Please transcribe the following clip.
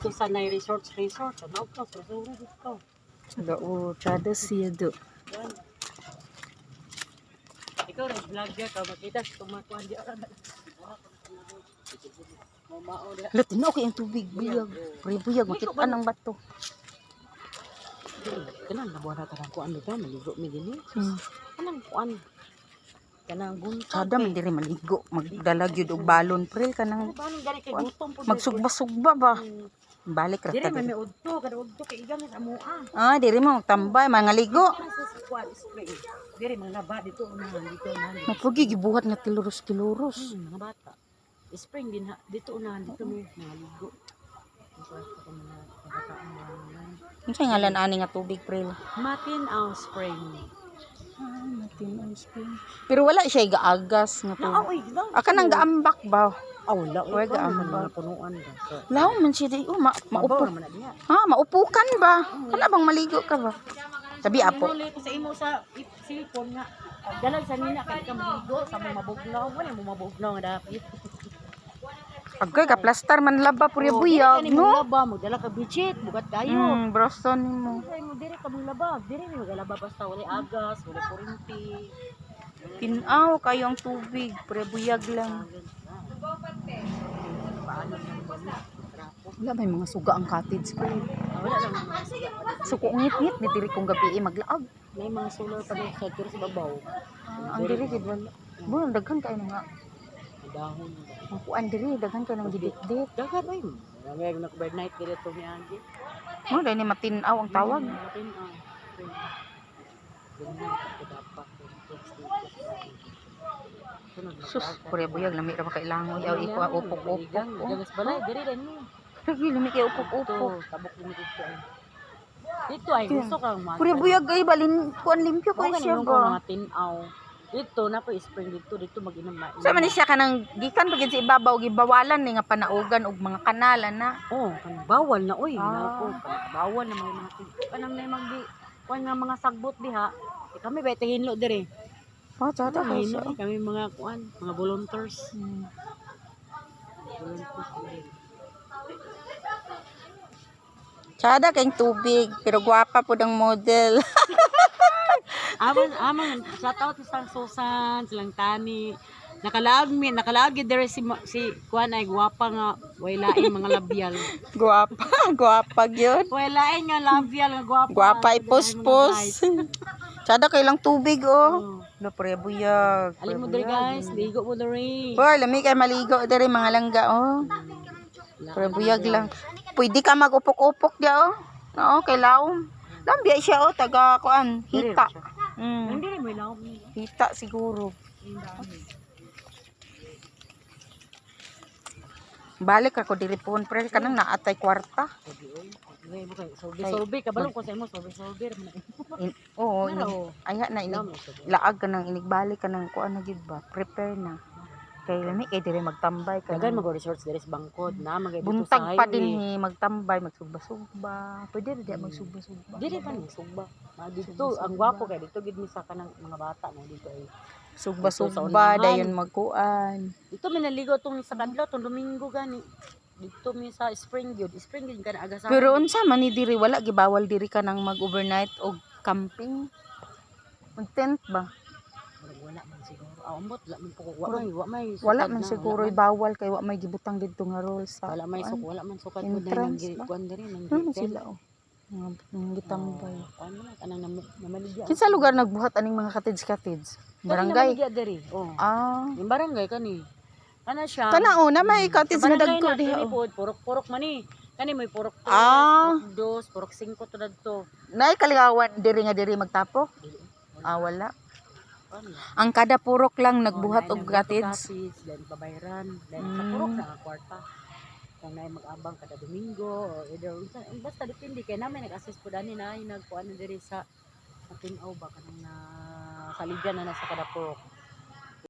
dito sa Nay Resort. Ano ka? Surusuro dito. Oo, tsada siya do. Ikaw rin, vlogger ka. Makita sa tumakuan di ara. Latin okay ang tubig, buyag. Pre buyag, makita ng bato. Kanang nabuha na kanang kuan dito. Maligo mi din. Kanang kuan. Kanang gunta. Tsada man diri maligo, magdalag yun og balon pre kanang magsugba-sugba ba. Balik ra Dire ta. may udto, kada udto kay igan sa mua. Ah, diri mo tambay mga ligo. Sa kuan spray. Dire mga laba dito na dito na. Mapugi gibuhat nga kiluros-kiluros. Mga bata. Spring din ha. Dito na dito may mga ligo. Unsay ngalan ani nga tubig pre? Matinaw Spring. Ah, natin ang spring. Pero wala siya gaagas nga tubig. Naoy, Aka nang gaambak ba? wala Wala ka ang mga punuan ba. Law man siya di Maupo maupo. naman na diha. Ha, maupukan ba? Kana bang maligo ka ba? Sabi apo. Muli ko sa imo sa cellphone nga. Dalag sa nina kay ka maligo sa mga mabugnaw, wala mo mabugnaw nga dapit. Agay ka plaster man laba purya buyag no? no. Laba mo dala ka bichit, bugat kayo. Broston mo. Ay mo dire ka mong laba, dire mo galaba basta wala agas, wala kurinti. Tinaw kayo ang tubig, purya buyag lang. Wala may mga suga ang cottage ko. Wala lang mga sila. So kung ngit-ngit ni diri kong gabi maglaag. May mga solar pa din sa sa babaw. Ang diri gid wala. Bo daghan kay nga. Dahon. Ang kuan diri daghan kay nang gidit-dit. Dagat ay. May nag-overnight dito ni Angie. Mo dai ni matinaw ang tawag. Sus, purya buyag lami ra ba kay langoy aw iko upok-upok. Gagas balay diri rin ni. Lagi lami kay upok-upok. Tabok ni dito ay. Dito ay gusto kang mag. Purya buyag ay balin kuan limpyo kay siya ba. Mga tinaw. Dito na pa spring dito mag-inom na. Sa man ni siya kanang gikan pagid sa ibabaw gibawalan ni nga panaugan og mga kanalan na. Oh, kan bawal na oy. Ah. Nako, bawal na mga kanang na magdi kuan nga mga sagbot diha. Kami ba hinlo dire. Oh, tsada kay siya. Kami mga kuan, mga volunteers. Tsada kayong tubig, pero gwapa po ng model. Aman, shout out sa Susan, silang Tani. Nakalagi dire si kuan ay gwapa nga, way lain mga labial. Gwapa gyud. Way lain nga labial nga gwapa. Gwapa ipuspos. Tsada kay lang tubig oh. No pre buyag. Alin mo dire guys, ligo mo dire. Boy, lami kay maligo diri mga langga oh. Pre buyag lang. Pwede ka mag-upok-upok dia oh. Oo, kay lawom. Lambiya siya oh, taga kuan, hita. Hindi rin may lawom. Hita siguro. Balik ako diri pon pre kanang naatay kwarta. Sobe kabalong ko sa imo sobe. Oo, aya na ini. Laag ka nang inigbalik ka nang kuan na gid ba? Prepare na. Kay lami kay diri magtambay ka. Dagan mag-resorts diri sa bangkod na magay dito sa Buntag highway. pa din ni magtambay, magsugba-sugba. Pwede rin magsugba-sugba. Diri pa ni sugba. Dito ang gwapo kay dito gid mi sa kanang mga bata na dito ay sugba-sugba dayon magkuan. dito mi naligo tong sa kadlaw tong Domingo gani. Dito mi sa Spring gyud kana aga sa. Pero unsa man ni diri wala gibawal diri ka nang mag-overnight o camping? Mag-tent ba? Wala man siguro. Ambot wa may Wala man siguro bawal kay wa may gibutang didto nga rules sa. wala man sukat ko Entrance dai ba? kuan diri nang Ano sila oh. Mga gitambay. Ano na kanang namaligya. Kinsa lugar nagbuhat aning mga cottage? Barangay. diri. Oh. Ah. Yung barangay kani. Kana siya. Kana na may cottage na dagko diha. Purok-purok man ni. Kani may purok 3, purok 2, purok 5 to dadto. Nay kaligawan diri nga diri magtapok? Ah wala. Ang kada purok lang nagbuhat og cottage. Then pabayran. Then sa purok na kwarta. Kung naay mag-abang kada Domingo or either basta depende kay namin nag-assist po dani na nagkuan na diri sa Tinaw ba kanang na kaligyan na sa kada purok.